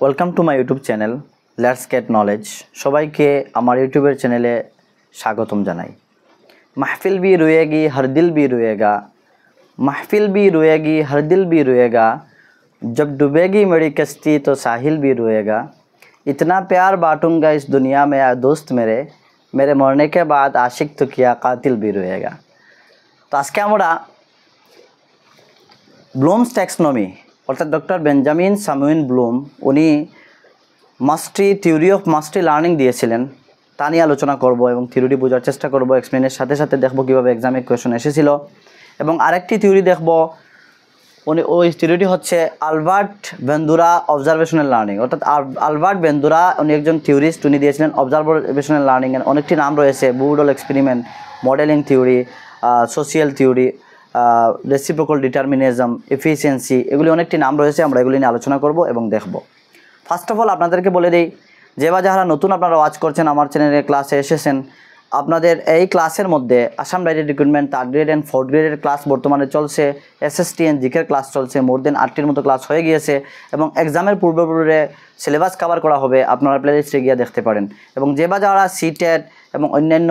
Welcome to my YouTube channel let's get knowledge. সবাইকে আমার ইউটিউবের চ্যানেলে স্বাগতম জানাই। महफिल भी रोएगी हर दिल भी रोएगा, महफिल भी रोएगी हर दिल भी रोएगा, जब डूबेगी मेरी कश्ती तो साहिल भी रोएगा, इतना प्यार बांटूंगा इस दुनिया में आ दोस्त मेरे, मेरे मरने के बाद आशिक तो किया कातिल भी रोएगा। तो आज के আমরা ব্লুমস ট্যাক্সনমি অর্থাৎ ডক্টর বেঞ্জামিন স্যামুয়েল ব্লুম উনি থিওরি অফ মাস্টারি লার্নিং দিয়েছিলেন, তা নিয়ে আলোচনা করব এবং থিওরিটি বোঝার চেষ্টা করব। এক্সপ্লেনের সাথে সাথে দেখব কীভাবে এক্সামে কোয়েশন এসেছিল এবং আরেকটি থিওরি দেখব। ওই থিওরিটি হচ্ছে আলবার্ট বেন্দুরা অবজারভেশনাল লার্নিং, অর্থাৎ আলবার্ট বেন্দুরা উনি একজন থিওরিস্ট, উনি দিয়েছিলেন অবজারভেশনাল লার্নিংয়ের অনেকটি নাম রয়েছে: বুডল experiment, modelling theory, social theory, reciprocal determinism, efficiency, এগুলি অনেকটি নাম রয়েছে। আমরা এগুলি নিয়ে আলোচনা করব এবং দেখব। ফার্স্ট অফ অল আপনাদেরকে বলে দিই, যে বা যারা নতুন আপনারা ওয়াচ করছেন, আমার চ্যানেলে ক্লাসে এসেছেন, আপনাদের এই ক্লাসের মধ্যে Assam direct recruitment 3rd grade and 4th গ্রেডের ক্লাস বর্তমানে চলছে, এসএসটি অ্যান্ড জিকের ক্লাস চলছে, মোর দেন 8টির মতো ক্লাস হয়ে গিয়েছে এবং এক্সামের পূর্বে সিলেবাস কভার করা হবে, আপনারা প্লেলিস্টে গিয়ে দেখতে পারেন। এবং যে বা যারা সিটেট এবং অন্যান্য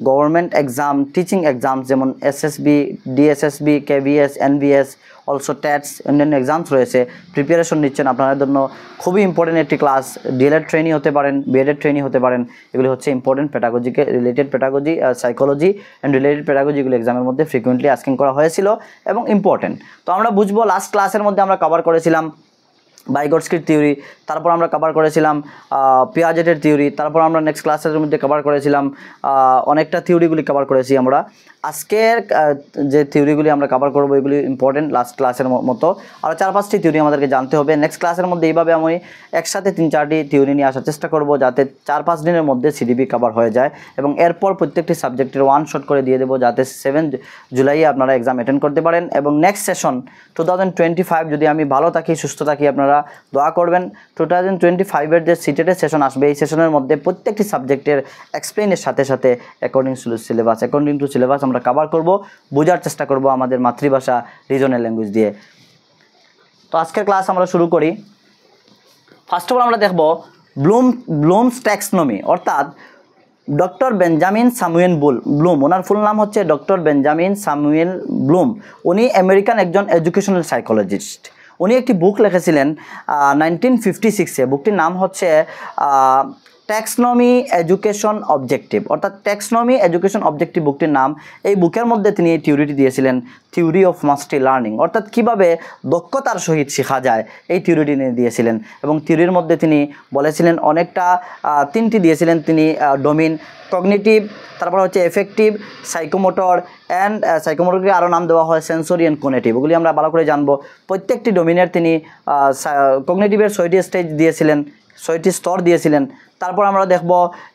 গভর্নমেন্ট এক্সাম, টিচিং এক্সাম যেমন SSB, DSSB, KVS, NVS, also TETs, অন্যান্য এক্সামস রয়েছে, প্রিপারেশন নিচ্ছেন, আপনাদের জন্য খুবই ইম্পর্টেন্ট একটি ক্লাস। ডিএলএড ট্রেনিং হতে পারেন, বিএডেড ট্রেনিং হতে পারেন, এগুলি হচ্ছে ইম্পর্টেন্ট পেডাগজিকে related pedagogy, psychology and related pedagogy, এগুলো এক্সামের মধ্যে ফ্রিকুয়েন্টলি আস্কিং করা হয়েছিল এবং ইম্পর্টেন্ট। তো আমরা বুঝবো, লাস্ট ক্লাসের মধ্যে আমরা কভার করেছিলাম বাইগটস্কির থিওরি, তারপর আমরা কভার করেছিলাম পিয়াজেটের থিওরি, তারপর আমরা নেক্সট ক্লাসের মধ্যে কভার করেছিলাম অনেকটা থিওরিগুলি কভার করেছি আমরা। আজকের যে থিওরিগুলি আমরা কভার করবো এগুলি ইম্পর্টেন্ট, লাস্ট ক্লাসের মতো আরও 4-5টি থিওরি আমাদেরকে জানতে হবে। নেক্সট ক্লাসের মধ্যে এইভাবে আমি একসাথে 3-4টি থিওরি নিয়ে আসার চেষ্টা করব, যাতে 4-5 দিনের মধ্যে সিডিপি কভার হয়ে যায় এবং এরপর প্রত্যেকটি সাবজেক্টের 1 শট করে দিয়ে দেবো, যাতে 7 জুলাই আপনারা এক্সাম অ্যাটেন্ড করতে পারেন। এবং নেক্সট সেশন 2025, যদি আমি ভালো থাকি, সুস্থ থাকি, আপনারা দোয়া করবেন। 2025-এর যে সিটেটের সেশন আসবে, এই সেশনের মধ্যে প্রত্যেকটি সাবজেক্টের এক্সপ্লেনের সাথে সাথে অ্যাকর্ডিং টু সিলেবাস আমরা কভার করব, বোঝার চেষ্টা করব আমাদের মাতৃভাষা রিজনাল ল্যাঙ্গুয়েজ দিয়ে। তো আজকের ক্লাস আমরা শুরু করি। ফার্স্ট অফ অল আমরা দেখব ব্লুমস ট্যাক্সনমি, অর্থাৎ ডক্টর বেঞ্জামিন স্যামুয়েল ব্লুম, ওনার ফুল নাম হচ্ছে ডক্টর বেঞ্জামিন স্যামুয়েল ব্লুম। উনি আমেরিকান একজন এডুকেশনাল সাইকোলজিস্ট। উনি একটি বুক লিখেছিলেন 1956-এ, বুকটির নাম হচ্ছে ট্যাক্সনমি এডুকেশন অবজেক্টিভ, অর্থাৎ ট্যাক্সনমি এডুকেশন অবজেক্টিভ বুকটির নাম। এই বুকের মধ্যে তিনি এই থিওরিটি দিয়েছিলেন, থিওরি অফ মাস্টারি লার্নিং, অর্থাৎ কীভাবে দক্ষতার সহিত শেখা যায়, এই থিওরিটি নিয়ে দিয়েছিলেন। এবং থিওরির মধ্যে তিনি বলেছিলেন অনেকটা 3টি দিয়েছিলেন তিনি ডোমিন: কগনিটিভ, তারপর হচ্ছে এফেক্টিভ, সাইকোমোটর অ্যান্ড সাইকোমোটরকে আরও নাম দেওয়া হয় সেন্সরি অ্যান্ড কোনেটিভ, ওগুলি আমরা ভালো করে জানবো। প্রত্যেকটি ডোমিনের তিনি কগনিটিভের 6টি স্টেজ দিয়েছিলেন, 6টি স্তর দিয়েছিলেন। তারপর আমরা দেখব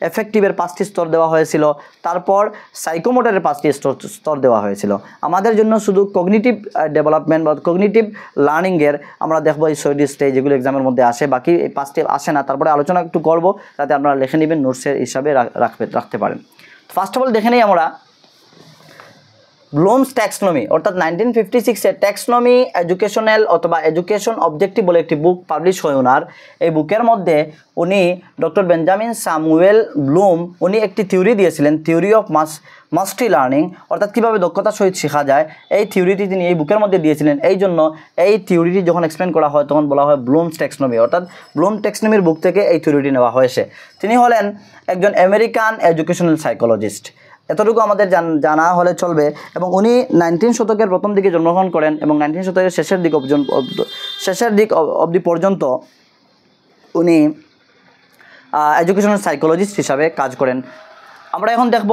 এফেক্টিভের 5টি স্তর দেওয়া হয়েছিল, তারপর সাইকোমোটরের 5টি স্তর দেওয়া হয়েছিল। আমাদের জন্য শুধু কগনিটিভ ডেভেলপমেন্ট বা কগনিটিভ লার্নিংয়ের আমরা দেখব এই 6টি স্টেজ, এগুলো এক্সামের মধ্যে আসে, বাকি এই 5টি আসে না। তারপরে আলোচনা একটু করব, যাতে আপনারা লিখে নেবেন, নোটসের হিসাবে রাখতে পারেন। ফার্স্ট অফ অল দেখে নেই আমরা ব্লুমস ট্যাক্সনমি, অর্থাৎ 1956-এ ট্যাক্সনমি এডুকেশনাল অথবা এডুকেশন অবজেক্টিভ বলে একটি বুক পাবলিশ হয় ওনার। এই বুকের মধ্যে উনি ডক্টর বেঞ্জামিন স্যামুয়েল ব্লুম উনি একটি থিওরি দিয়েছিলেন, থিওরি অফ মাস্টারি লার্নিং, অর্থাৎ কীভাবে দক্ষতার সহিত শেখা যায়। এই থিওরিটি তিনি এই বুকের মধ্যে দিয়েছিলেন। এই জন্য এই থিওরিটি যখন এক্সপ্লেন করা হয় তখন বলা হয় ব্লুমস ট্যাক্সনমি, অর্থাৎ ব্লুম ট্যাক্সনমির বুক থেকে এই থিওরিটি নেওয়া হয়েছে। তিনি হলেন একজন আমেরিকান এডুকেশনাল সাইকোলজিস্ট, এতটুকু আমাদের জানা হলে চলবে। এবং উনি 19 শতকের প্রথম দিকে জন্মগ্রহণ করেন এবং 19 শতকের শেষের দিক অবধি পর্যন্ত উনি এডুকেশনাল সাইকোলজিস্ট হিসাবে কাজ করেন। আমরা এখন দেখব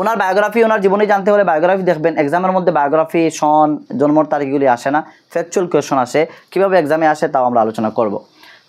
ওনার বায়োগ্রাফি। ওনার জীবনী জানতে হলে বায়োগ্রাফি দেখবেন। এক্সামের মধ্যে বায়োগ্রাফি, সন, জন্মর তারিখগুলি আসে না, ফ্যাকচুয়াল কোয়েশন আসে। কীভাবে এক্সামে আসে তাও আমরা আলোচনা করব।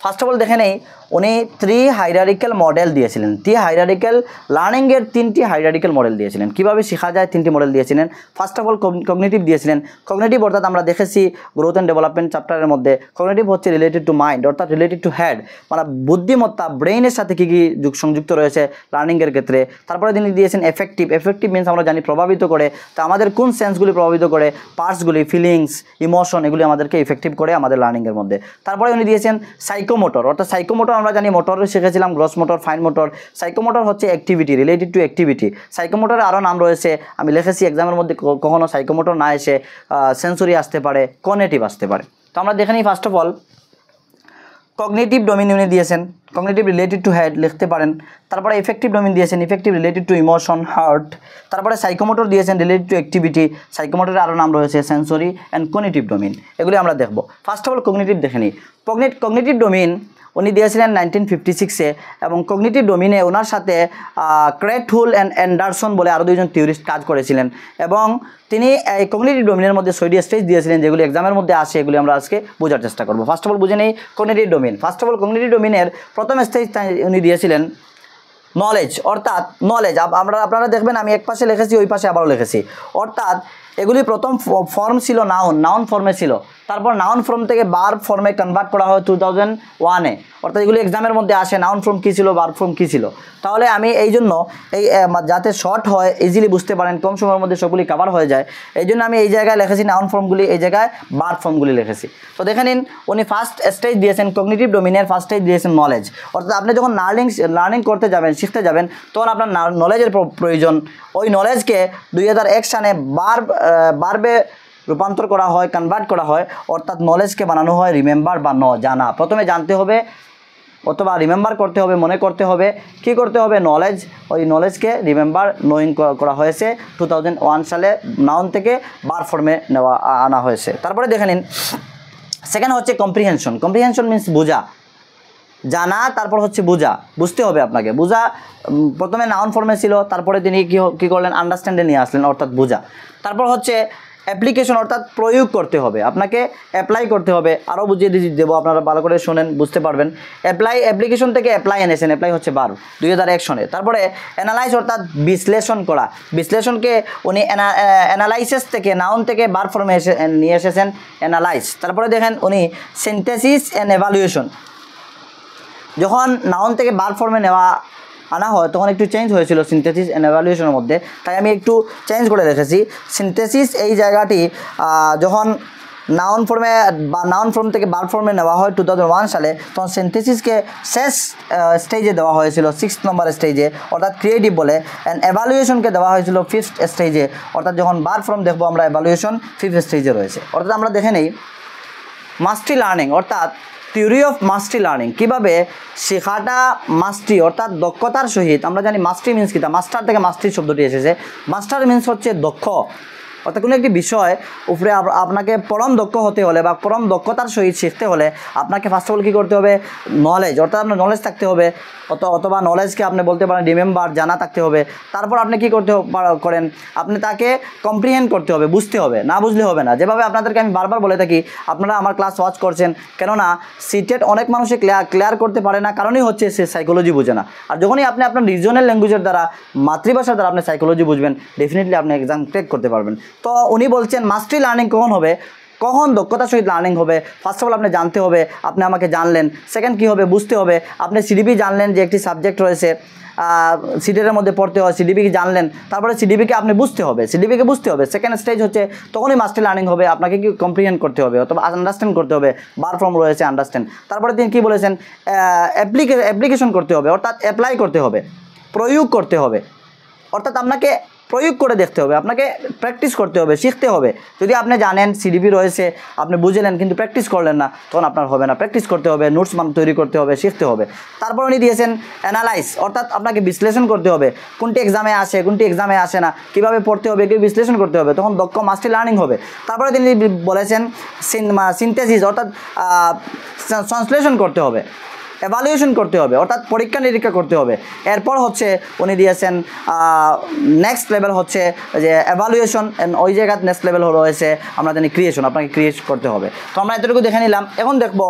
ফার্স্ট অফ অল দেখে নেই, উনি 3 হাইরার্কিক্যাল মডেল দিয়েছিলেন। 3 হাইরার্কিক্যাল লার্নিংয়ের 3টি হাইরার্কিক্যাল মডেল দিয়েছিলেন। কীভাবে শেখা যায় 3টি মডেল দিয়েছিলেন। ফার্স্ট অফ অল কগনিটিভ দিয়েছিলেন। কগনিটিভ অর্থাৎ আমরা দেখেছি গ্রোথ অ্যান্ড ডেভেলপমেন্ট চ্যাপ্টারের মধ্যে কগনিটিভ হচ্ছে রিলেটেড টু মাইন্ড অর্থাৎ রিলেটেড টু হেড, মানে বুদ্ধিমত্তা ব্রেইনের সাথে কী কী সংযুক্ত রয়েছে লার্নিংয়ের ক্ষেত্রে। তারপরে তিনি দিয়েছেন এফেক্টিভ। এফেক্টিভ মিনস আমরা জানি প্রভাবিত করে, তা আমাদের কোন সেন্সগুলি প্রভাবিত করে, পার্টসগুলি, ফিলিংস, ইমোশন, এগুলি আমাদেরকে ইফেক্টিভ করে আমাদের লার্নিংয়ের মধ্যে। তারপরে উনি দিয়েছেন সাইকোমোটর অর্থাৎ সাইকোমোটর আমরা জানি মোটর শিখেছিলাম, gross motor, fine motor. Psychomotor হচ্ছে অ্যাক্টিভিটি, রিলেটেড টু অ্যাক্টিভিটি। সাইকোমোটরের আরও নাম রয়েছে, আমি লিখেছি এক্সামের মধ্যে কখনো সাইকোমোটর না এসে সেন্সরি আসতে পারে, কগনিটিভ আসতে পারে। তো আমরা দেখে নিই first of all cognitive domain উনি দিয়েছেন, কগনিটিভ রিলেটেড টু হেড লিখতে পারেন। তারপরে ইফেক্টিভ ডোমেইন দিয়েছেন, effective related to emotion, heart. তারপরে সাইকোমোটর দিয়েছেন রিলেটেড টু অ্যাক্টিভিটি, সাইকোমোটরের আরও নাম রয়েছে সেন্সরি অ্যান্ড কগনিটিভ ডোমেইন। এগুলি আমরা দেখব। ফার্স্ট অফ অল কগনিটিভ দেখে নিই। কগনিটিভ ডোমেইন উনি দিয়েছিলেন 1956-এ এবং কগনিটিভ ডোমেইনে ওনার সাথে ক্রেটহুল অ্যান্ড অ্যান্ডারসন বলে আরও দুইজন থিওরিস্ট কাজ করেছিলেন এবং তিনি এই কগনিটিভ ডোমেইনের মধ্যে 6টি স্টেজ দিয়েছিলেন যেগুলি এক্সামের মধ্যে আসে, এগুলি আমরা আজকে বোঝার চেষ্টা করব। ফার্স্ট অফ অল বুঝে নেই cognitive domain. First of all cognitive ডোমেইনের প্রথম স্টেজ উনি দিয়েছিলেন নলেজ অর্থাৎ নলেজ। আপনারা দেখবেন আমি এক পাশে লিখেছি, ওই পাশে আবারও লিখেছি। অর্থাৎ এগুলি প্রথম ফর্ম ছিল নাউন ফর্মে ছিল, তারপর নাউন ফর্ম থেকে ভার্ব ফর্মে কনভার্ট করা হয় 2001-এ। অর্থাৎ এগুলি এক্সামের মধ্যে আসে, নাউন ফর্ম কী ছিল, ভার্ব ফর্ম কী ছিল। তাহলে আমি এই জন্য এই যাতে শর্ট হয়, ইজিলি বুঝতে পারেন, কম সময়ের মধ্যে সবগুলি কভার হয়ে যায়, এই জন্য আমি এই জায়গায় লিখেছি নাউন ফর্মগুলি, এই জায়গায় ভার্ব ফর্মগুলি লিখেছি। তো দেখে নিন উনি ফার্স্ট স্টেজ দিয়েছেন কগনিটিভ ডোমেইনের, ফার্স্ট স্টেজ দিয়েছেন নলেজ। অর্থাৎ আপনি যখন লার্নিং করতে যাবেন, শিখতে যাবেন, তখন আপনার নলেজের প্রয়োজন। ওই নলেজকে 2001 সালে ভার্বে রূপান্তর করা হয়, কনভার্ট করা হয়, অর্থাৎ নলেজকে বানানো হয় রিমেম্বার বা জানা। প্রথমে জানতে হবে অথবা রিমেম্বার করতে হবে, মনে করতে হবে। কি করতে হবে? নলেজ। ওই নলেজকে রিমেম্বার নোয়িং করা হয়েছে 2001 সালে, নাউন থেকে ভার্ব ফর্মে আনা হয়েছে। তারপরে দেখে নিন সেকেন্ড হচ্ছে কম্প্রিহেনশন। কম্প্রিহেনশন মিন্স বোঝা, জানা, তারপর হচ্ছে বোঝা, বুঝতে হবে আপনাকে। বোঝা প্রথমে নাউন ফর্মে ছিল, তারপরে তিনি কী করলেন, আন্ডারস্ট্যান্ডে নিয়ে আসলেন অর্থাৎ বোঝা। তারপর হচ্ছে অ্যাপ্লিকেশন অর্থাৎ প্রয়োগ করতে হবে, আপনাকে অ্যাপ্লাই করতে হবে। আরও বুঝিয়ে দেবো, আপনারা ভালো করে শোনেন, বুঝতে পারবেন। অ্যাপ্লিকেশন থেকে অ্যাপ্লাই এনেছেন, অ্যাপ্লাই হচ্ছে ভার্ব 2001 সনে। তারপরে অ্যানালাইজ অর্থাৎ বিশ্লেষণ করা, বিশ্লেষণকে উনি অ্যানালাইসিস থেকে, নাউন থেকে ভার্ব ফর্মে নিয়ে এসেছেন অ্যানালাইজ। তারপরে দেখেন উনি সিনথেসিস অ্যান্ড এভালুয়েশন, যখন নাউন থেকে ভার্ব ফর্মে আনা হয় তখন একটু চেঞ্জ হয়েছিল সিনথেসিস অ্যান্ড এভালুয়েশনের মধ্যে, তাই আমি একটু চেঞ্জ করে রেখেছি। সিনথেসিস এই জায়গাটি যখন নাউন ফর্মে বা নাউন ফর্ম থেকে ভার্ব ফর্মে নেওয়া হয় 2001 সালে, তখন সিনথেসিসকে শেষ স্টেজে দেওয়া হয়েছিল, 6 নম্বর স্টেজে অর্থাৎ ক্রিয়েটিভ বলে। অ্যান্ড এভালুয়েশনকে দেওয়া হয়েছিল 5th স্টেজে, অর্থাৎ যখন ভার্ব ফর্ম দেখবো আমরা এভালুয়েশন 5th স্টেজে রয়েছে। অর্থাৎ আমরা দেখে নেই মাস্টারি লার্নিং অর্থাৎ থিওরি অফ মাস্টারি লার্নিং, কীভাবে শেখাটা মাস্টারি অর্থাৎ দক্ষতার সহিত। আমরা জানি মাস্টারি মিন্স কী, মাস্টার থেকে মাস্টারি শব্দটি এসেছে। মাস্টার মিন্স হচ্ছে দক্ষ, অর্থাৎ কোনো একটি বিষয় উপরে আপনাকে পরম দক্ষ হতে হলে বা পরম দক্ষতার সহিত শিখতে হলে আপনাকে ফার্স্ট অফ অল কী করতে হবে? নলেজ, অর্থাৎ আপনার নলেজ থাকতে হবে, অথবা নলেজকে আপনি বলতে পারেন রিমেম্বার, জানা থাকতে হবে। তারপর আপনি কী করেন? আপনি তাকে কম্প্রিহেন্ড করতে হবে, বুঝতে হবে, না বুঝলে হবে না। যেভাবে আপনাদেরকে আমি বারবার বলে থাকি, আপনারা আমার ক্লাস ওয়াচ করছেন, কেননা সিটেট অনেক মানুষে ক্লিয়ার করতে পারে না, কারণই হচ্ছে সে সাইকোলজি বুঝে না। আর যখনই আপনি আপনার রিজনাল ল্যাঙ্গুয়েজের দ্বারা, মাতৃভাষার দ্বারা আপনি সাইকোলজি বুঝবেন, ডেফিনেটলি আপনি এক্সাম ক্র্যাক করতে পারবেন। তো উনি বলছেন মাস্টারি লার্নিং কখন হবে, কখন দক্ষতার সহিত লার্নিং হবে? ফার্স্ট অফ অল আপনি জানতে হবে, আপনি আমাকে জানলেন। সেকেন্ড কী হবে? বুঝতে হবে। আপনি সিডিপি জানলেন যে একটি সাবজেক্ট রয়েছে, সিটের মধ্যে পড়তে হয়, সিডিপিকে জানলেন, তারপরে সিডিপিকে আপনি বুঝতে হবে, সিডিপিকে বুঝতে হবে। সেকেন্ড স্টেজ হচ্ছে তখনই মাস্টারি লার্নিং হবে, আপনাকে কি কম্প্রিহেন্ড করতে হবে অথবা আন্ডারস্ট্যান্ড করতে হবে, ভার্ব ফর্ম রয়েছে আন্ডারস্ট্যান্ড। তারপরে তিনি কী বলেছেন? অ্যাপ্লিকেশন করতে হবে অর্থাৎ অ্যাপ্লাই করতে হবে, প্রয়োগ করতে হবে, অর্থাৎ আপনাকে প্রয়োগ করে দেখতে হবে, আপনাকে প্র্যাকটিস করতে হবে, শিখতে হবে। যদি আপনি জানেন সিডিপি রয়েছে, আপনি বুঝলেন কিন্তু প্র্যাকটিস করলেন না, তখন আপনার হবে না। প্র্যাকটিস করতে হবে, নোটস তৈরি করতে হবে, শিখতে হবে। তারপর উনি দিয়েছেন অ্যানালাইজ, অর্থাৎ আপনাকে বিশ্লেষণ করতে হবে, কোনটি এক্সামে আসে, কোনটি এক্সামে আসে না, কীভাবে পড়তে হবে, কী বিশ্লেষণ করতে হবে, তখন দক্ষ মাস্টারি লার্নিং হবে। তারপরে তিনি বলেছেন সিনথেসিস অর্থাৎ সংশ্লেষণ করতে হবে, এভালুয়েশন করতে হবে অর্থাৎ পরীক্ষা নিরীক্ষা করতে হবে। এরপর হচ্ছে উনি দিয়েছেন নেক্সট লেভেল হচ্ছে যে এভালুয়েশন, ওই জায়গায় নেক্সট লেভেল রয়েছে আমরা জানি ক্রিয়েশন, আপনাকে ক্রিয়েট করতে হবে। তো আমরা এতটুকু দেখে নিলাম। এখন দেখব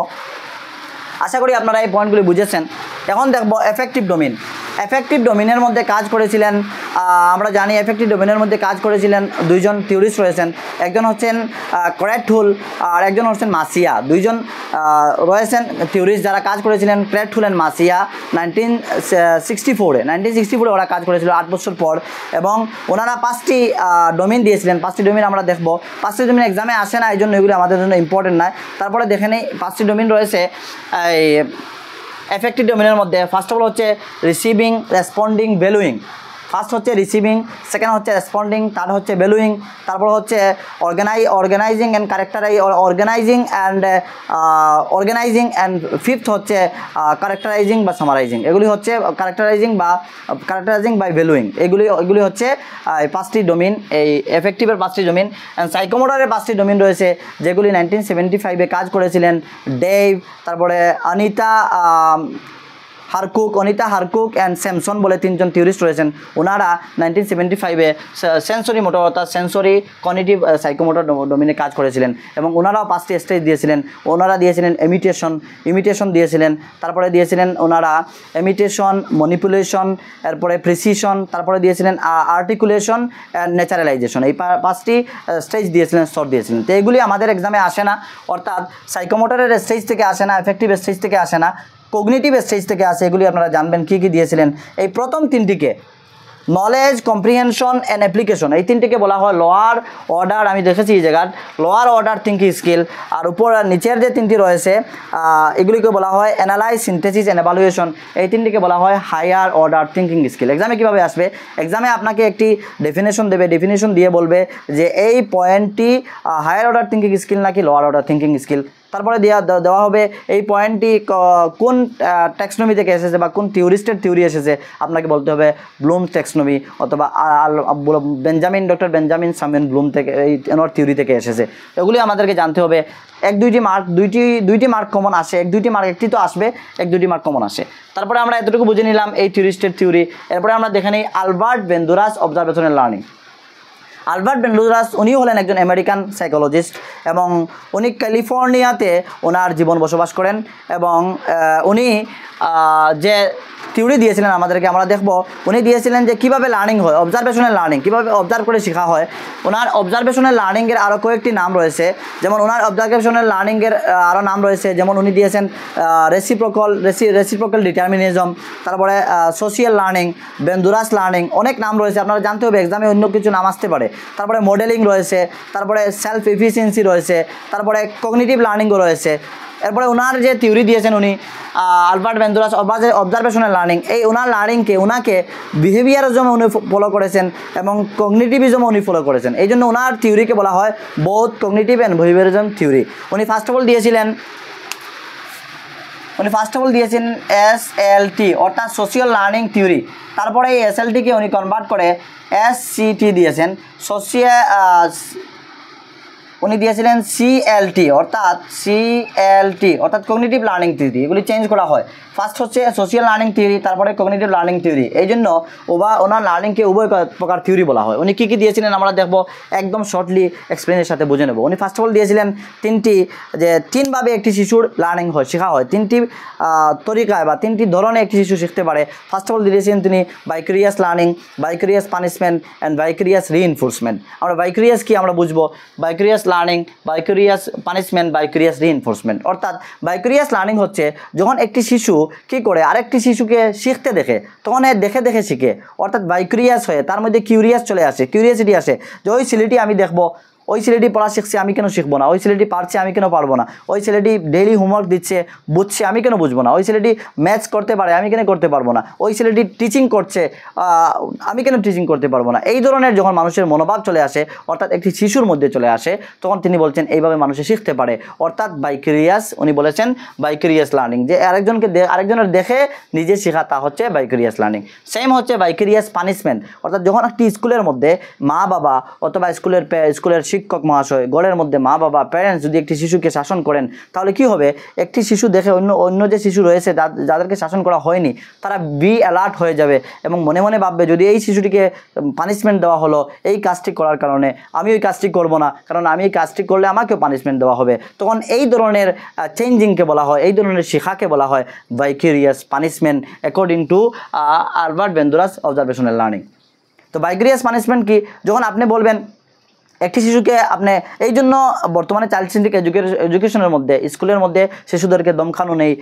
আশা করি আপনারা এই পয়েন্টগুলি বুঝেছেন। এখন দেখব এফেক্টিভ ডোমেইন। এফেক্টিভ ডোমেইনের মধ্যে কাজ করেছিলেন, আমরা জানি এফেক্টিভ ডোমেইনের মধ্যে কাজ করেছিলেন দুইজন থিওরিস্ট রয়েছেন, একজন হচ্ছেন ক্র্যাথহুল আর একজন হচ্ছেন মাসিয়া। দুইজন রয়েছেন থিওরিস্ট যারা কাজ করেছিলেন, ক্র্যাথহুল অ্যান্ড মাসিয়া 1964 ওরা কাজ করেছিল 8 বছর পর, এবং ওনারা 5টি ডোমেইন দিয়েছিলেন। 5টি ডোমেইন আমরা দেখব। 5টি ডোমেইন এক্সামে আসে না, এই জন্য এগুলি আমাদের জন্য ইম্পর্টেন্ট নয়। তারপরে দেখে নেই 5টি ডোমেইন রয়েছে এই এফেক্টিভ ডোমেইনের মধ্যে। ফার্স্ট অফ অল হচ্ছে রিসিভিং, রেসপন্ডিং, ভ্যালুইং। ফার্স্ট হচ্ছে রিসিভিং, সেকেন্ড হচ্ছে রেসপন্ডিং, থার্ড হচ্ছে ভ্যালুইং, তারপর হচ্ছে অর্গানাইজিং অ্যান্ড ফিফথ হচ্ছে ক্যারেক্টারাইজিং বা সামারাইজিং। এগুলি হচ্ছে ক্যারেক্টারাইজিং বাই ভ্যালুইং। এগুলি হচ্ছে 5টি ডোমেইন, এই এফেক্টিভের 5টি ডোমেইন। অ্যান্ড সাইকোমোটরের 5টি ডোমেইন রয়েছে যেগুলি 1975-এ কাজ করেছিলেন ডেভ, তারপরে অনিতা হারকুক অ্যান্ড স্যামসন বলে 3জন থিওরিস্ট রয়েছেন। ওনারা 1975-এ সেন্সরি মোটর অর্থাৎ সেন্সরি কগনিটিভ সাইকোমোটর ডোমেইনে কাজ করেছিলেন, এবং ওনারাও 5টি স্টেজ দিয়েছিলেন। ওনারা দিয়েছিলেন ইমিটেশন দিয়েছিলেন, তারপরে দিয়েছিলেন ওনারা ইমিটেশন, মনিপুলেশন, এরপরে প্রিসিশন, তারপরে দিয়েছিলেন আর্টিকুলেশন অ্যান্ড ন্যাচারালাইজেশন। এই 5টি স্টেজ দিয়েছিলেন, স্তর দিয়েছিলেন। তো এগুলি আমাদের এক্সামে আসে না, অর্থাৎ সাইকোমোটরের স্টেজ থেকে আসে না, এফেক্টিভ স্টেজ থেকে আসে না, কগনিটিভ স্টেজ থেকে আসে। এগুলি আপনারা জানবেন কী কী দিয়েছিলেন। এই প্রথম 3টিকে নলেজ, কম্প্রিহেনশন অ্যান্ড অ্যাপ্লিকেশন, এই 3টিকে বলা হয় লোয়ার অর্ডার। আমি দেখেছি এই জায়গার লোয়ার অর্ডার থিঙ্কিং স্কিল। আর নিচের যে 3টি রয়েছে এগুলিকে বলা হয় অ্যানালাইজ, সিনথেসিস অ্যান্ড এভালুয়েশন। এই 3টিকে বলা হয় হায়ার অর্ডার থিঙ্কিং স্কিল। এক্সামে কীভাবে আসবে? এক্সামে আপনাকে একটি ডেফিনেশন দেবে, ডেফিনেশন দিয়ে বলবে যে এই পয়েন্টটি হায়ার অর্ডার থিঙ্কিং স্কিল নাকি লোয়ার অর্ডার থিঙ্কিং স্কিল। তারপরে দেওয়া হবে এই পয়েন্টটি কোন ট্যাক্সনমি থেকে এসেছে বা কোন থিওরিস্টের থিওরি এসেছে। আপনাকে বলতে হবে ব্লুম ট্যাক্সনমি অথবা ডক্টর বেঞ্জামিন সামুয়েল ব্লুম থেকে, এই এনার থিওরি থেকে এসেছে। এগুলি আমাদেরকে জানতে হবে। 1-2টি মার্ক, দুইটি মার্ক কমন আসে, 1-2টি মার্ক, একটি তো আসবে, 1-2টি মার্ক কমন আসে। তারপরে আমরা এতটুকু বুঝে নিলাম এই থিওরিস্টের থিওরি। এরপরে আমরা দেখে নিই আলবার্ট বেন্দুরাস অবজারভেশনাল লার্নিং। আলবার্ট বেন্দুরাস উনি হলেন একজন আমেরিকান সাইকোলজিস্ট, এবং উনি ক্যালিফোর্নিয়াতে ওনার জীবন বসবাস করেন, এবং উনি যে থিওরি দিয়েছিলেন আমাদেরকে, আমরা দেখব উনি দিয়েছিলেন যে কীভাবে লার্নিং হয়, অবজারভেশনাল লার্নিং, কীভাবে অবজার্ভ করে শেখা হয়। ওনার অবজারভেশনাল লার্নিংয়ের আরও কয়েকটি নাম রয়েছে, যেমন ওনার অবজারভেশনাল লার্নিংয়ের আরও নাম রয়েছে, যেমন উনি দিয়েছেন রেসিপ্রোকাল ডিটারমিনিজম, তারপরে সোশিয়াল লার্নিং, বেন্দুরাস লার্নিং, অনেক নাম রয়েছে, আপনারা জানতে হবে, এক্সামে অন্য কিছু নাম আসতে পারে। তারপরে মডেলিং রয়েছে, তারপরে সেলফ এফিসিয়েন্সি রয়েছে, তারপরে কগনিটিভ লার্নিংও রয়েছে। এরপরে ওনার যে থিওরি দিয়েছেন উনি আলবার্ট বেন্দুরাস অবজারভেশনাল লার্নিং, এই ওনার ওনাকে বিহেভিয়ারিজম উনি ফলো করেছেন এবং কগনিটিভিজম উনি ফলো করেছেন। এই জন্য ওনার থিওরিকে বলা হয় both cognitive and behaviourism theory. উনি ফার্স্ট অফ অল দিয়েছেন SLT অর্থাৎ সোশিয়াল লার্নিং থিওরি। তারপরে এই SLTকে উনি কনভার্ট করে SCT দিয়েছেন, উনি দিয়েছিলেন CLT অর্থাৎ কগনিটিভ লার্নিং থিওরি। এগুলি চেঞ্জ করা হয়। ফার্স্ট হচ্ছে সোশিয়াল লার্নিং থিওরি, তারপরে কগনিটিভ লার্নিং থিওরি। এই জন্য ওনার লার্নিংকে উভয় প্রকার থিওরি বলা হয়। উনি কী কী দিয়েছিলেন আমরা দেখব, একদম শর্টলি এক্সপ্লেনের সাথে বুঝে নেব। উনি ফার্স্ট অফ অল দিয়েছিলেন তিনভাবে একটি শিশুর লার্নিং হয়, শেখা হয়, 3টি তরিকায় বা 3টি ধরনের একটি শিশু শিখতে পারে। ফার্স্ট অফ অল দিয়েছিলেন তিনি ভাইকেরিয়াস লার্নিং, ভাইকেরিয়াস পানিশমেন্ট অ্যান্ড ভাইকেরিয়াস রিইনফোর্সমেন্ট। আমরা ভাইকেরিয়াস কি আমরা বুঝবো, ভাইকেরিয়াস লার্নিং, ভাইকেরিয়াস পানিশমেন্ট, ভাইকেরিয়াস রিইনফোর্সমেন্ট। অর্থাৎ ভাইকেরিয়াস লার্নিং হচ্ছে যখন একটি শিশু কী করে আরেকটি শিশুকে শিখতে দেখে, তখন দেখে দেখে শিখে, অর্থাৎ ভাইকেরিয়াস হয়ে তার মধ্যে কিউরিয়াসিটি আসে যে ওই ছেলেটি আমি দেখবো, ওই ছেলেটি পড়া শিখছে আমি কেন শিখবো না, ওই ছেলেটি পারছে আমি কেন পারবো না, ওই ছেলেটি ডেইলি হোমওয়ার্ক দিচ্ছে বুঝছে আমি কেন বুঝবো না, ওই ছেলেটি ম্যাথস করতে পারে আমি কেন করতে পারবো না, ওই ছেলেটি টিচিং করছে আমি কেন টিচিং করতে পারবো না। এই ধরনের যখন মানুষের মনোভাব চলে আসে, অর্থাৎ একটি শিশুর মধ্যে চলে আসে, তখন তিনি বলছেন এইভাবে মানুষে শিখতে পারে। অর্থাৎ ভাইকেরিয়াস, উনি বলেছেন ভাইকেরিয়াস লার্নিং, যে আরেকজনের দেখে নিজে শেখা, তা হচ্ছে ভাইকেরিয়াস লার্নিং। সেম হচ্ছে ভাইকেরিয়াস পানিশমেন্ট, অর্থাৎ যখন একটি স্কুলের মধ্যে মা বাবা অথবা স্কুলের শিক্ষক মহাশয়, ঘরের মধ্যে মা বাবা, প্যারেন্টস যদি একটি শিশুকে শাসন করেন, তাহলে কি হবে? একটি শিশু দেখে অন্য যে শিশু রয়েছে যাদেরকে শাসন করা হয়নি, তারা অ্যালার্ট হয়ে যাবে এবং মনে মনে ভাববে, যদি এই শিশুটিকে পানিশমেন্ট দেওয়া হলো এই কাজটি করার কারণে, আমি ওই কাজটি করব না, কারণ আমি এই কাজটি করলে আমাকেও পানিশমেন্ট দেওয়া হবে। তখন এই ধরনের চেঞ্জিংকে বলা হয়, এই ধরনের শিক্ষাকে বলা হয় vicarious punishment according to Albert Bandura's observational learning. তো ভাইকেরিয়াস পানিশমেন্ট কি? যখন আপনি বলবেন একটি শিশুকে আপনি, এই জন্য বর্তমানে চাইল্ড সেন্ট্রিক এডুকেশনের মধ্যে, স্কুলের মধ্যে শিশুদেরকে দমখানো নেই,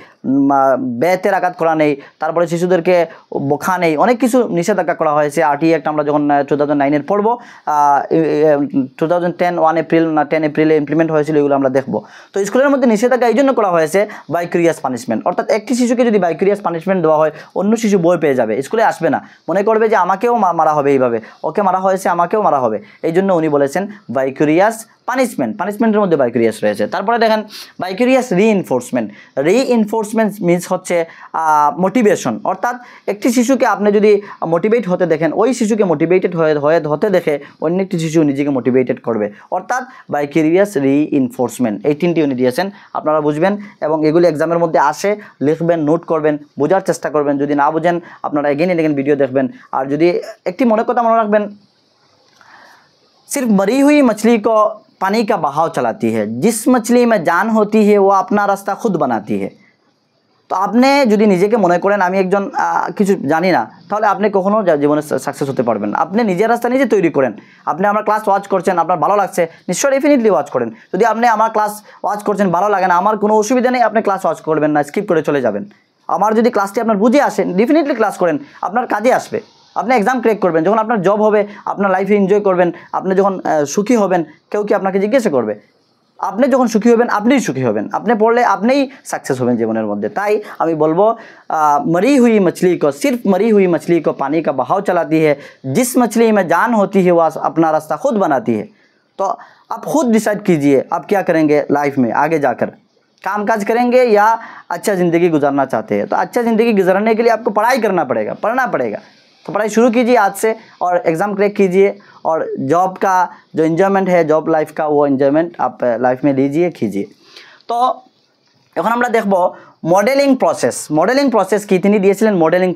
বেতের আঘাত করা নেই, তারপরে শিশুদেরকে বোখা নেই, অনেক কিছু নিষেধাজ্ঞা করা হয়েছে। RTE অ্যাক্ট আমরা যখন 2009 পড়বো, 2010 10 এপ্রিলে ইমপ্লিমেন্ট হয়েছিল, এগুলো আমরা দেখবো। তো স্কুলের মধ্যে নিষেধাজ্ঞা এই জন্য করা হয়েছে ভাইকেরিয়াস পানিশমেন্ট, অর্থাৎ একটি শিশুকে যদি ভাইকেরিয়াস পানিশমেন্ট দেওয়া হয়, অন্য শিশু ভয় পেয়ে যাবে, স্কুলে আসবে না, মনে করবে যে আমাকেও মারা হবে, এইভাবে ওকে মারা হয়েছে আমাকেও মারা হবে। এই জন্য উনি বলেছেন ভাইকেরিয়াস পানিশমেন্টের মধ্যে ভাইকেরিয়াস রয়েছে। তারপরে দেখেন ভাইকেরিয়াস রিইনফোর্সমেন্ট মিনস হচ্ছে মোটিভেশন, অর্থাৎ একটি শিশুকে আপনি যদি মোটিভেট হতে দেখেন, ওই শিশুকে মোটিভেটেড হতে দেখে অন্য একটি শিশু নিজেকে মোটিভেটেড করবে, অর্থাৎ ভাইকেরিয়াস রিইনফোর্সমেন্ট। এই তিনটি উনি দিয়েছেন, আপনারা বুঝবেন এবং এগুলি এক্সামের মধ্যে আসে, লিখবেন, নোট করবেন, বোঝার চেষ্টা করবেন। যদি না বুঝেন আপনারা এগেন ভিডিও দেখবেন। আর যদি একটি কথা মনে রাখবেন, सिर्फ मरी हुई मछली को पानी का बहाव चलाती है, जिस मछली में जान होती है वो अपना रास्ता खुद बनाती है। তো আপনি যদি নিজেকে মনে করেন আমি একজন কিছু জানি না, তাহলে আপনি কখনো জীবনে সাকসেস হতে পারবেন না। আপনি নিজের রাস্তা নিজে তৈরি করেন। আপনি আমার ক্লাস ওয়াচ করছেন, আপনার ভালো লাগছে, নিশ্চয়ই ডেফিনেটলি ওয়াচ করেন। যদি আপনি আমার ক্লাস ওয়াচ করছেন, ভালো লাগে না, আমার কোনো অসুবিধা নেই, আপনি ক্লাস ওয়াচ করবেন না, স্কিপ করে চলে যাবেন। আমার যদি ক্লাসটি আপনার বুঝে আসেন, ডেফিনেটলি ক্লাস করেন, আপনার কাজে আসবে। আপনি এক্সাম ক্র্যাক করবেন, যখন আপনার জব হবে, আপনার লাইফে এনজয় করবেন, আপনি যখন সুখী হবেন, কেউ কি আপনাকে জিজ্ঞাসা করবে? আপনি যখন সুখী হবেন, আপনিই সুখী হবেন, আপনি পড়লে আপনিই সাকসেস হবেন জীবনের মধ্যে। তাই আমি বলবো मरी हुई मछली को, सिर्फ मरी हुई मछली को पानी का बहाव चलाती है, जिस मछली में जान होती है वह अपना रास्ता खुद बनाती है। तो आप खुद डिसाइड कीजिए आप क्या करेंगे लाइफ में आगे जाकर, काम काज करेंगे या अच्छा ज़िंदगी गुजारना चाहते हैं। तो अच्छा ज़िंदगी गुजारने के लिए आपको पढ़ाई करना पड़ेगा, पढ़ना पड़ेगा। तो पढ़ाई शुरू कीजिए आज से और एग्ज़ाम क्रैक कीजिए, और जॉब का जो एंजॉयमेंट है, जॉब लाइफ का, वो एंजॉयमेंट आप लाइफ में लीजिए, कीजिए। तो এখন আমরা দেখব মডেলিং প্রসেস কি তিনি দিয়েছিলেন। মডেলিং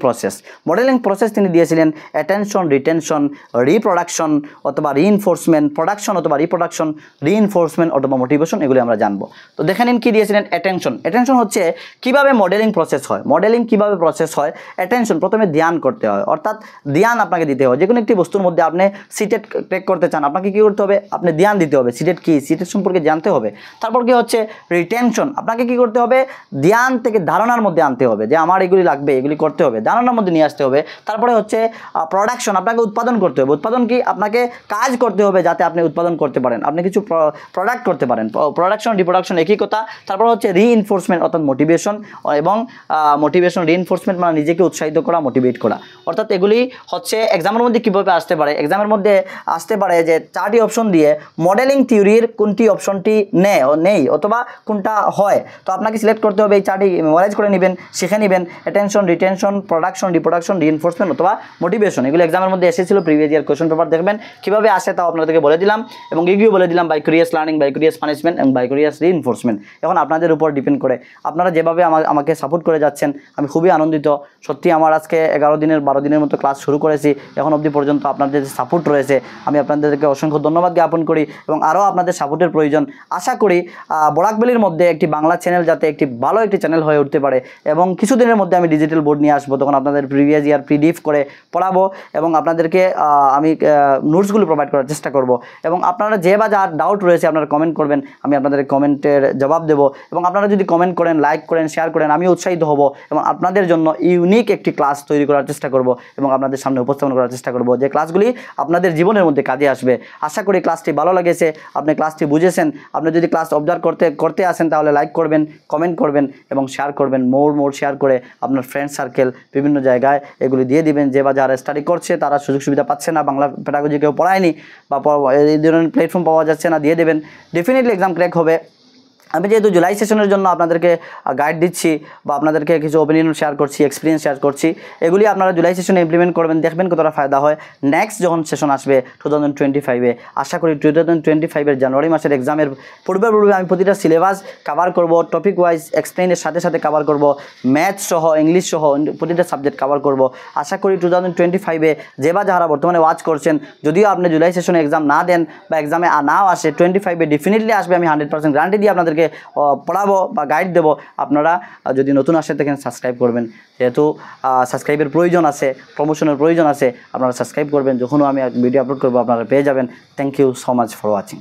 প্রসেস তিনি দিয়েছিলেন অ্যাটেনশন, রিটেনশন, রিপ্রোডাকশন অথবা রিইনফোর্সমেন্ট, প্রোডাকশন অথবা রিপ্রোডাকশন, রিইনফোর্সমেন্ট অথবা মোটিভেশন, এগুলি আমরা জানবো। তো দেখে নিন কি দিয়েছিলেন। অ্যাটেনশন হচ্ছে কিভাবে মডেলিং প্রসেস হয়, কিভাবে প্রসেস হয়। অ্যাটেনশন, প্রথমে ধ্যান করতে হয়, অর্থাৎ ধ্যান আপনাকে দিতে হয়। যে কোনো একটি বস্তুর মধ্যে আপনি সিটেট ক্র্যাক করতে চান, আপনাকে কী করতে হবে? আপনি ধ্যান দিতে হবে, সিটেট কি, সিটেট সম্পর্কে জানতে হবে। তারপর কি হচ্ছে রিটেনশন, আপনাকে কি করতে হবে? ধ্যান থেকে ধারণার মধ্যে আনতে হবে যে আমার এগুলি লাগবে, এগুলি করতে হবে, ধারণার মধ্যে নিয়ে আসতে হবে। তারপরে হচ্ছে প্রোডাকশন, আপনাকে উৎপাদন করতে হবে। উৎপাদন কি? আপনাকে কাজ করতে হবে যাতে আপনি উৎপাদন করতে পারেন, আপনি কিছু প্রোডাক্ট করতে পারেন। প্রোডাকশন, রিপ্রোডাকশন একই কথা। তারপর হচ্ছে রিইনফোর্সমেন্ট অর্থাৎ মোটিভেশন, এবং মোটিভেশন, রিইনফোর্সমেন্ট মানে নিজেকে উৎসাহিত করা, মোটিভেট করা। অর্থাৎ এগুলি হচ্ছে এক্সামের মধ্যে কীভাবে আসতে পারে। এক্সামের মধ্যে আসতে পারে যে 4টি অপশন দিয়ে মডেলিং থিওরির কোনটি অপশনটি নেই অথবা কোনটা হয়। তো আপনাকে সিলেক্ট করতে হবে, এই 4টি মেমোরাইজ করে নেবেন, শিখে নেবেন। Attention, retention, production, reproduction, reinforcement অথবা মোটিভেশন, এগুলো এক্সামের মধ্যে এসেছিল। প্রিভিয়াস ইয়ার কোয়েশ্চন পেপার দেখবেন কীভাবে আসে, তাও আপনাদেরকে বলে দিলাম, এবং এগুলো বলে দিলাম ভাইকেরিয়াস লার্নিং, ভাইকেরিয়াস পানিশমেন্ট এবং ভাইকেরিয়াস রিইনফোর্সমেন্ট। এখন আপনাদের উপর ডিপেন্ড করে, আপনারা যেভাবে আমাকে সাপোর্ট করে যাচ্ছেন, আমি খুবই আনন্দিত। সত্যি আমার আজকে 12 দিনের মতো ক্লাস শুরু করেছি, এখন অবধি পর্যন্ত আপনাদের যে সাপোর্ট রয়েছে, আমি আপনাদেরকে অসংখ্য ধন্যবাদ জ্ঞাপন করি, এবং আরও আপনাদের সাপোর্টের প্রয়োজন। আশা করি বরাকভ্যালির মধ্যে একটি বাংলা চ্যানেল যাতে একটি ভালো একটি চ্যানেল হয়ে উঠতে পারে, এবং কিছুদিনের মধ্যে আমি ডিজিটাল বোর্ড নিয়ে আসবো, তখন আপনাদের প্রিভিয়াস ইয়ার পিডিএফ করে পড়াবো, এবং আপনাদেরকে আমি নোটসগুলো প্রোভাইড করার চেষ্টা করব। এবং আপনারা যে বা যার ডাউট রয়েছে আপনারা কমেন্ট করবেন, আমি আপনাদের কমেন্টের জবাব দেবো। এবং আপনারা যদি কমেন্ট করেন, লাইক করেন, শেয়ার করেন, আমি উৎসাহিত হব, এবং আপনাদের জন্য ইউনিক একটি ক্লাস তৈরি করার চেষ্টা করব, এবং আপনাদের সামনে উপস্থাপন করার চেষ্টা করব, যে ক্লাসগুলি আপনাদের জীবনের মধ্যে কাজে আসবে। আশা করি ক্লাসটি ভালো লেগেছে, আপনি ক্লাসটি বুঝেছেন। আপনি যদি ক্লাস অবজার্ভ করতে আসেন, তাহলে লাইক করবেন, কমেন্ট করবেন এবং শেয়ার করবেন। মোর শেয়ার করে আপনার ফ্রেন্ড সার্কেল বিভিন্ন জায়গায় এগুলি দিয়ে দিবেন। যে বা যারা স্টাডি করছে তারা সুযোগ সুবিধা পাচ্ছে না, বাংলা পেডাগজি কেউ পড়ায়নি বা এই ধরনের প্ল্যাটফর্ম পাওয়া যাচ্ছে না, দিয়ে দেবেন। ডেফিনেটলি এক্সাম ক্র্যাক হবে, আমি যেহেতু জুলাই সেশনের জন্য আপনাদেরকে গাইড দিচ্ছি বা আপনাদেরকে কিছু ওপিনিয়ন শেয়ার করছি, এক্সপিরিয়েন্স শেয়ার করছি, এগুলি আপনারা জুলাই সেশনে ইমপ্লিমেন্ট করবেন, দেখবেন কতটা ফায়দা হয়। নেক্সট যখন সেশন আসবে 2025-এ, আশা করি 2025-এর জানুয়ারি মাসের এক্সামের পূর্বে আমি প্রতিটা সিলেবাস কাভার করব, টপিক ওয়াইজ এক্সপ্লেনের সাথে সাথে কাভার করব, ম্যাথস সহ ইংলিশ সহ প্রতিটা সাবজেক্ট কাভার করব। আশা করি 2025-এ যারা বর্তমানে ওয়াচ করছেন, যদিও আপনি জুলাই সেশনে এক্সাম না দেন বা এক্সামে নাও আসে, 25-এ ডেফিনেটলি আসবে, আমি 100% গ্যারান্টি দিয়ে আপনাদেরকে পড়াবো বা গাইড দেবো। আপনারা যদি নতুন আসে থাকেন সাবস্ক্রাইব করবেন, যেহেতু সাবস্ক্রাইবের প্রয়োজন আছে, প্রমোশনের প্রয়োজন আছে, আপনারা সাবস্ক্রাইব করবেন। যখনও আমি ভিডিও আপলোড করবো আপনারা পেয়ে যাবেন। Thank you so much for watching.